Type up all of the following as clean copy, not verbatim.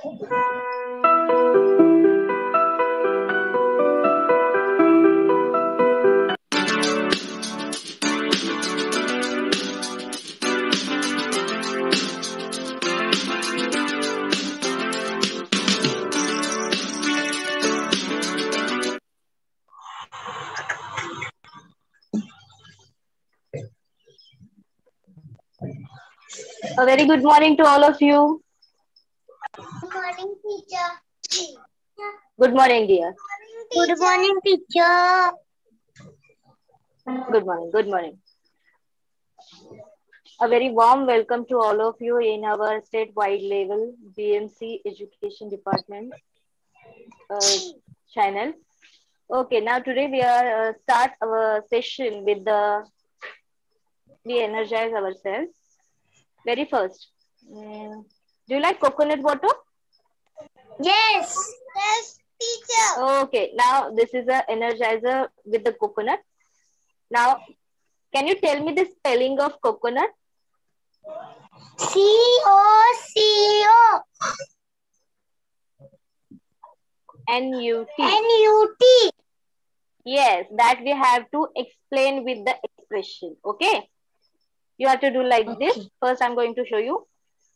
A very good morning to all of you. Good morning, teacher. Good morning, dear. Good morning, teacher. Good morning. Good morning. A very warm welcome to all of you in our state-wide level BMC Education Department channel. Okay, now today we are start our session with we energize ourselves. Very first, do you like coconut water? Yes. Yes, teacher. Okay, now this is a energizer with the coconut. Now, can you tell me the spelling of coconut? C-O-C-O. N-U-T. N-U-T. Yes, that we have to explain with the expression. Okay, you have to do like this. First, I'm going to show you.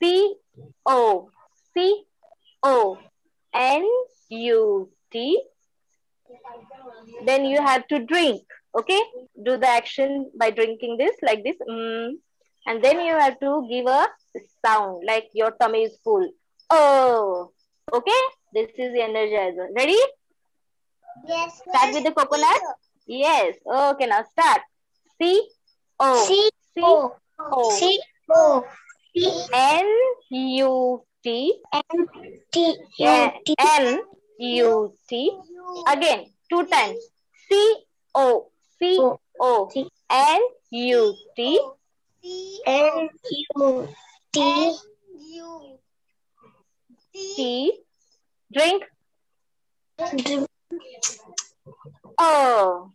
C-O-C-O-N-U-T. Then you have to drink. Okay, do the action by drinking this like this. And then you have to give a sound like your tummy is full. Oh, okay. This is the energizer. Ready? Yes. Start with the coconut. Yes. Okay. Now start. C-O. C-O. C-O. N-U-T. N-T-U-T. N-U-T. Again, two times. C-O. C-O. N-U-T. N-U-T. T. Drink. Oh.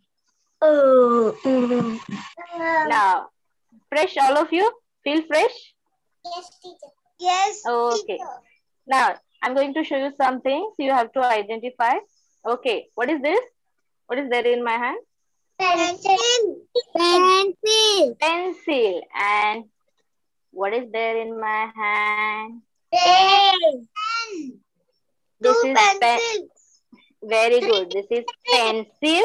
Now, fresh all of you? Feel fresh? Yes, teacher. Yes, okay. Teacher. Now, I'm going to show you some things you have to identify. Okay, what is this? What is there in my hand? Pencil. Pencil. Pencil. And what is there in my hand? Pen. This Two is pencils. Very good. This is pencil.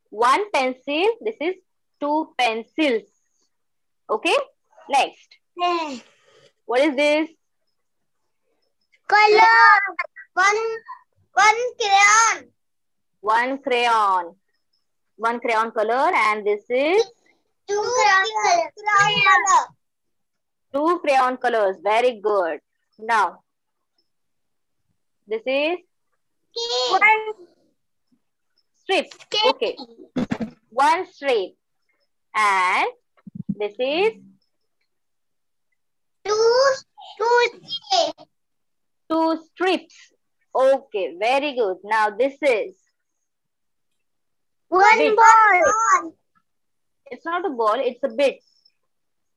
One pencil. This is two pencils. Okay. Next. What is this? Color. One crayon. One crayon. One crayon color, and this is Two crayon color. two crayon colors. Very good. Now, this is One strip. Okay. One strip. And this is two strips. Okay, very good. Now this is one bit. ball. It's not a ball, it's a bit.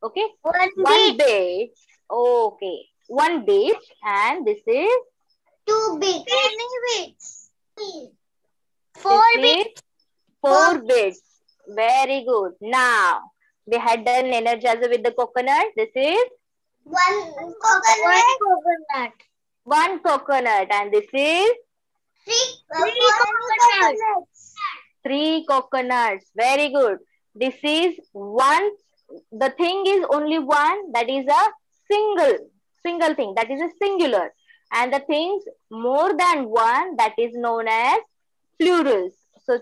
Okay? One bit. Okay. One bit, and this is two bits. Many bits. Four bits. Four bits. Very good. Now, we had done energizer with the coconut. This is One coconut. one coconut, and this is Three coconuts. three coconuts. Very good. This is one. The thing is only one. That is a single thing. That is a singular. And the things more than one, that is known as plurals. So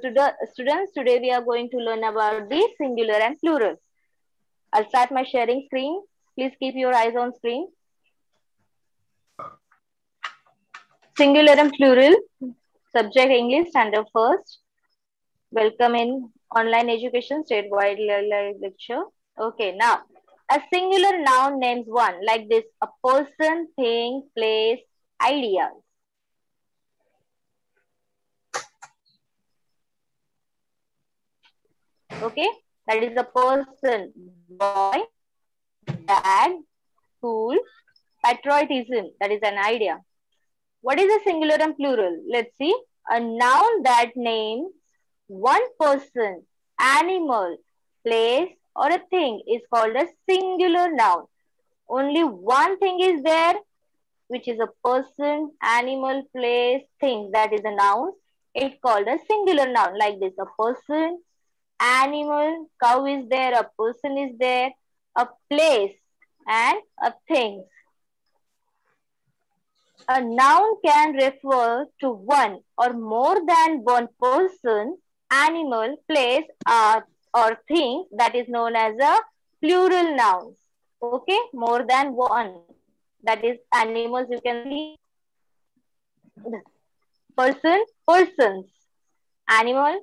students, today we are going to learn about the singular and plural. I'll start my sharing screen. Please keep your eyes on screen. Singular and plural. Subject English, standard first. Welcome in online education statewide lecture. Okay, now a singular noun names one like this: a person, thing, place, ideas. Okay, that is a person, boy, dad, school, patriotism, that is an idea. What is a singular and plural? Let's see. A noun that names one person, animal, place, or a thing is called a singular noun. Only one thing is there, which is a person, animal, place, thing. That is a noun. It's called a singular noun. Like this, a person, animal, cow is there, a person is there, a place, and a thing. A noun can refer to one or more than one person, animal, place, or thing. That is known as a plural noun. Okay, more than one. That is animals, you can see. Person, persons. Animal,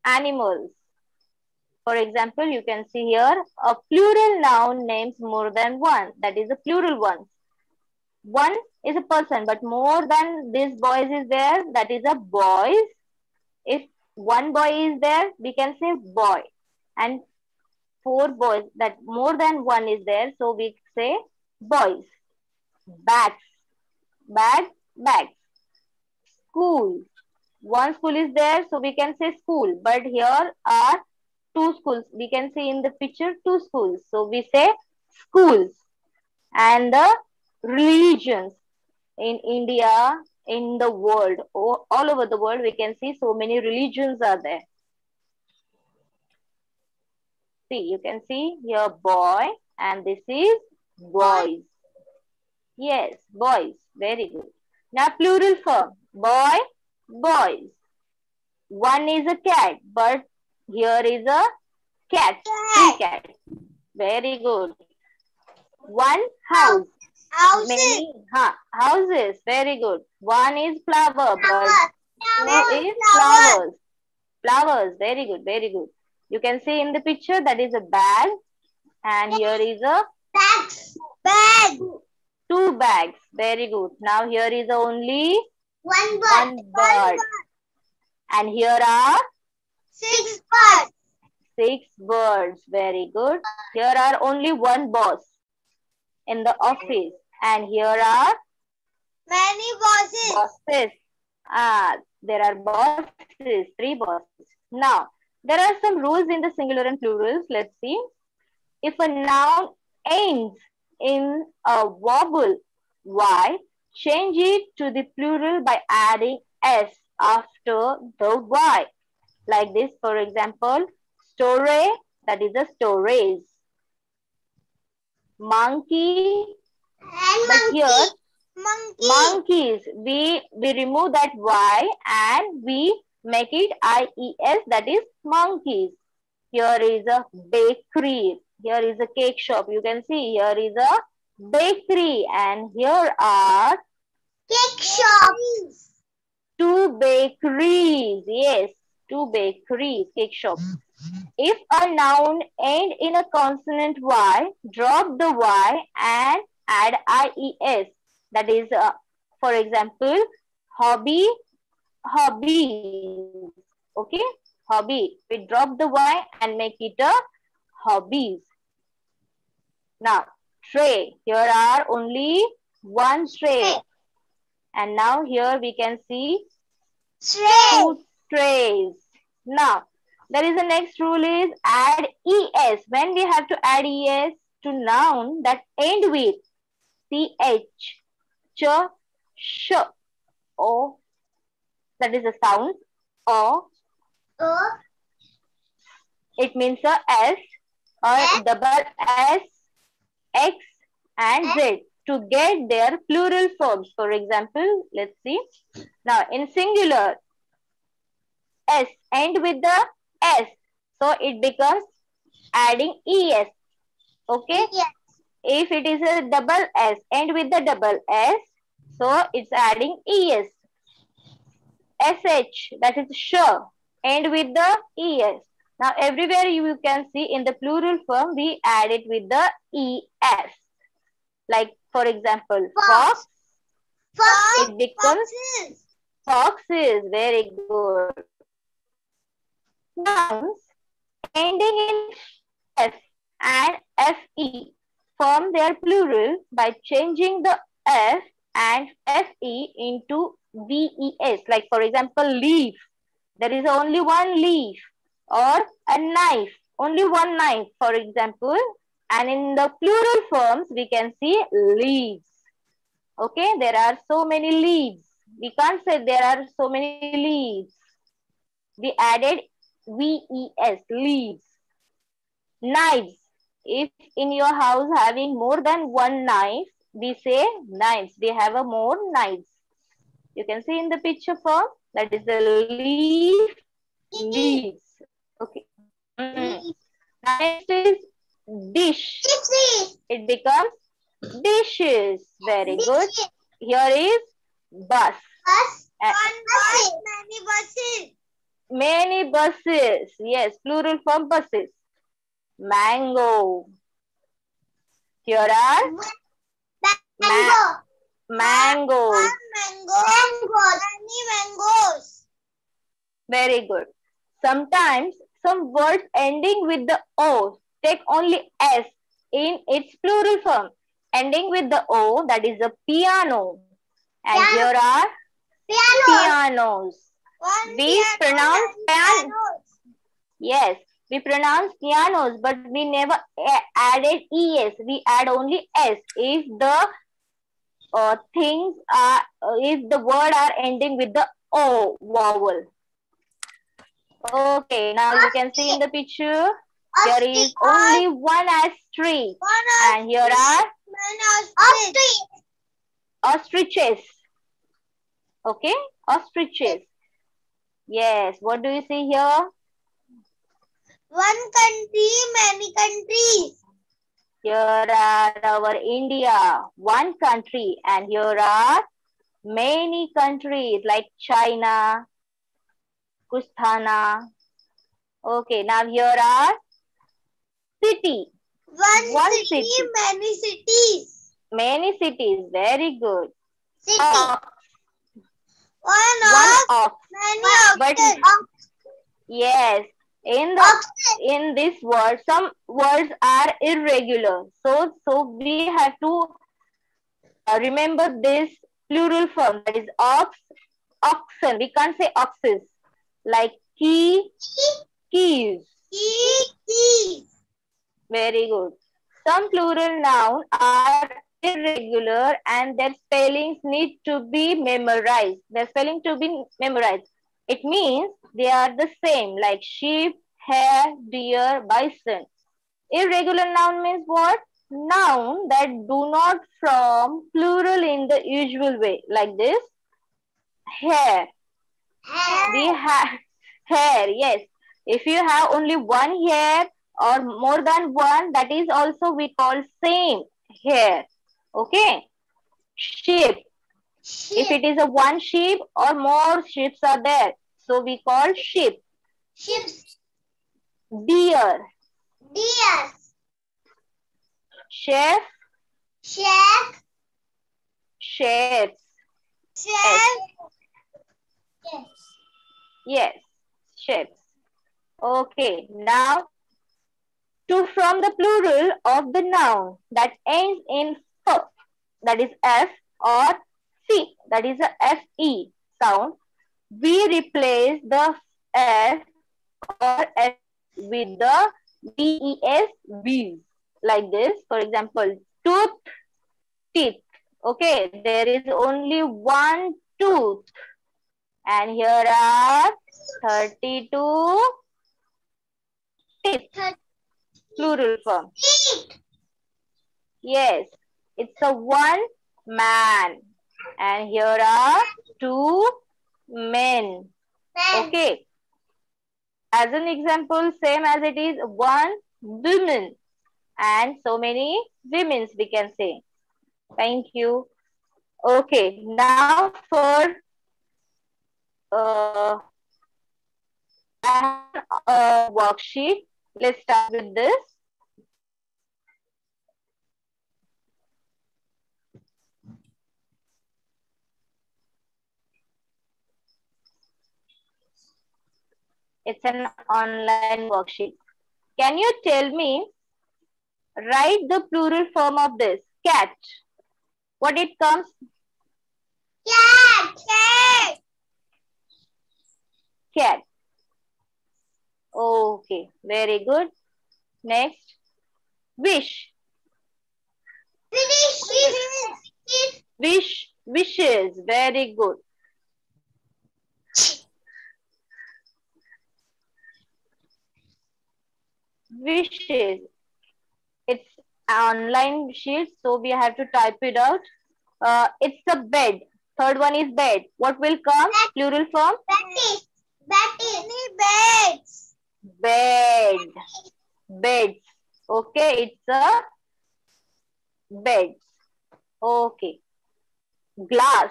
animals. For example, you can see here a plural noun names more than one. That is a plural one. One is a person, but more than this boys is there, that is a boys. If one boy is there, we can say boy. And four boys, that more than one is there, so we say boys. Bags, bag, bags. School. One school is there, so we can say school. But here are two schools. We can see in the picture two schools. So we say schools. And the religions in India, in the world, all over the world, we can see so many religions are there. See, you can see here boy and this is boys. Yes, boys. Very good. Now plural form. Boy, boys. One is a cat, but here is a cat. Three cats. Very good. One house. Houses. Many houses. Very good. One is flower, but two is flowers. Flowers. Very good. Very good. You can see in the picture that is a bag, and here is a Bags. Bag. two bags. Very good. Now here is only One bird. one bird. And here are 6 birds. 6 birds. Very good. Here are only one boss in the office. And here are Many bosses. bosses. There are bosses, 3 bosses. Now, there are some rules in the singular and plurals. Let's see. If a noun ends in a vowel Y, change it to the plural by adding S after the Y. Like this, for example, story, that is a stories. Monkey, And but monkey. here Monkey. monkeys, we remove that Y and we make it IES, that is monkeys. Here is a bakery. Here is a cake shop. You can see here is a bakery and here are Cake shops. 2 bakeries. Yes, 2 bakeries, cake shops. If a noun end in a consonant Y, drop the Y and add IES. That is, for example, hobby, hobbies. Okay, hobby. We drop the Y and make it a hobbies. Now, tray. Here are only one tray. And now here we can see Tray. 2 trays. Now, there is the next rule is add ES. When we have to add ES to noun that end with CH, ch, sh, o, that is a sound, o, it means a S, or double S, X, and Z to get their plural forms. For example, let's see. Now, in singular, S end with the S. So, it becomes adding ES. Okay? Yes. If it is a double S, end with the double S. So, it's adding ES. SH, that is sure, end with the ES. Now, everywhere you can see in the plural form, we add it with the ES. Like, for example, fox, Fox. it becomes Foxes. foxes. Very good. Nouns ending in F and FE form their plural by changing the F and FE into VES. Like for example, leaf. There is only one leaf, or a knife, only one knife, for example. And in the plural forms, we can see leaves. Okay, there are so many leaves. We can't say there are so many leaves. We added VES, leaves. Knives. If in your house having more than one knife, we say knives. We have a more knives. You can see in the picture form, that is the leaf, leaves. Okay. Now next is dish. It becomes dishes. Very good. Here is bus. Many buses. Many buses. Yes, plural form buses. Mango. Here are mangoes. Many mangoes. Very good. Sometimes some words ending with the O take only S in its plural form. Ending with the O, that is a piano. And here are pianos. We pronounce pianos. Yes, we pronounce pianos, but we never added ES. We add only S. If the things are, if the word are ending with the O vowel. Okay, now you can see in the picture, there is only one asterisk. And here are ostriches. Okay, ostriches. Yes, what do you see here? One country, many countries. Here are our India, one country. And here are many countries like China, Kustana. Okay, now here are city. One city, many cities. Many cities, very good. City. Ox. One ox. Many But yes, in this word, some words are irregular. So we have to remember this plural form, that is ox, oxen. We can't say oxes. Like key, keys. Keys. Very good. Some plural nouns are irregular and their spellings need to be memorized. Their spelling to be memorized. It means they are the same, like sheep, hare, deer, bison. Irregular noun means what? Noun that do not form plural in the usual way, like this. Hare. We have hair, yes. If you have only one hair or more than one, that is also we call same hair. Okay. Sheep. If it is a one sheep or more sheep are there, so we call sheep. Deer. Chef. Chefs. Yes, chefs. Okay, now to from the plural of the noun that ends in f, that is f, or c, that is a fe sound, we replace the f or f with the ves, v's, like this. For example, tooth, teeth. Okay, there is only one tooth. And here are 32 teeth. Plural form. Yes, it's a one man. And here are two men. Okay. As an example, same as it is one woman. And so many women we can say. Thank you. Okay, now for I have a worksheet. Let's start with this. It's an online worksheet. Can you tell me, write the plural form of this, cat. What it comes? Cat. Cat. Cat. Okay, very good. Next, wish. Wish, wishes. Very good. Wishes. It's online sheet, so we have to type it out. It's a bed. Third one is bed. What will come? Plural form? Beds. Bed. Beds. Okay, it's a bed. Okay. Glass.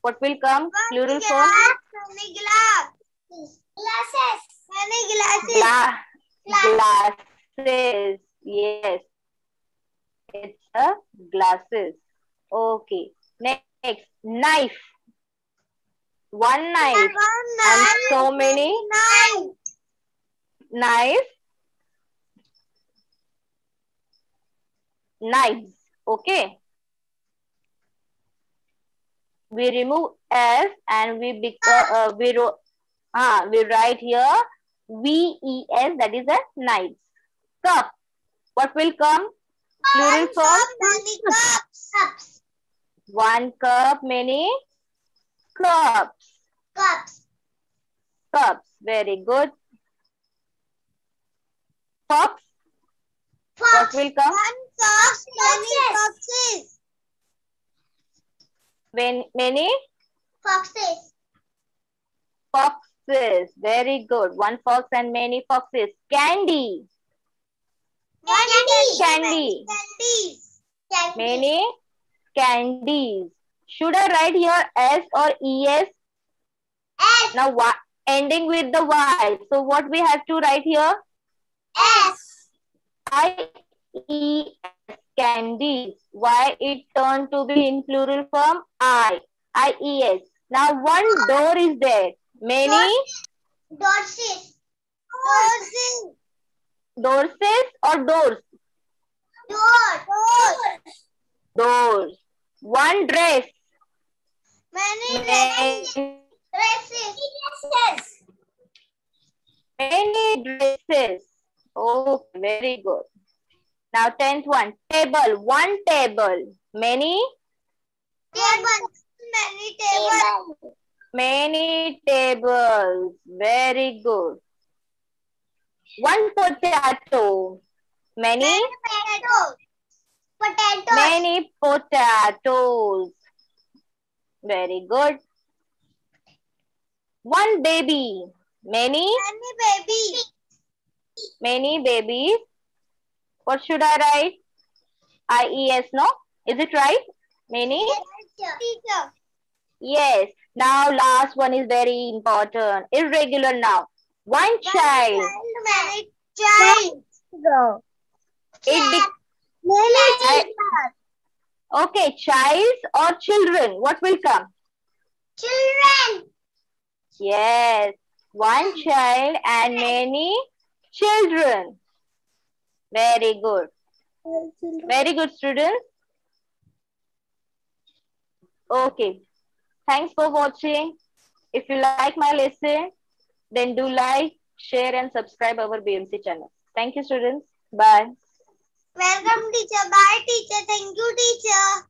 What will come? Plural form? Many glass. Glasses. Many glasses. Glasses. Yes. It's a glasses. Okay. Next, knife. One knife. And so many knives. Knives. Okay. We remove S and we write here VES, that is a knives. Cup. What will come? Plural form? Many cups. One cup, many cups. Cups. Very good. Fox. What will come? One fox, many foxes. Many Foxes. foxes. Very good. One fox and many foxes. Candy. Candy. Many candies. Should I write here S or ES? S. Now ending with the Y. So what we have to write here? S. IES. Candies. Why it turned to be in plural form? IES. Now one door is there. Many Doorses. doorses or doors? Doors. One dress. Many dresses. Many dresses. Oh, very good. Now 10th one. Table. One table. Many Tables. Many tables. Very good. One potato. Many Potatoes. Many potatoes. Very good. One baby. Many babies. What should I write? IES, no? Is it right? Many? Teacher. Yes. Now last one is very important. Irregular now. One child. Many child. Okay, child or children. What will come? Children. Yes. One child and many children. Very good. Very good, students. Okay. Thanks for watching. If you like my lesson, then do like, share and subscribe our BMC channel. Thank you, students. Bye. Welcome, teacher. Bye, teacher. Thank you, teacher.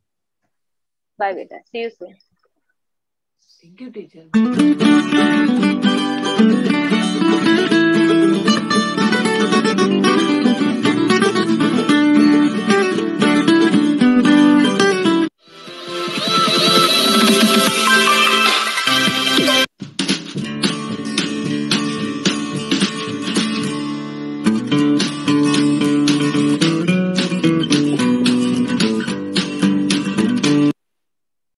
Bye, beta. See you soon. Thank you, teacher.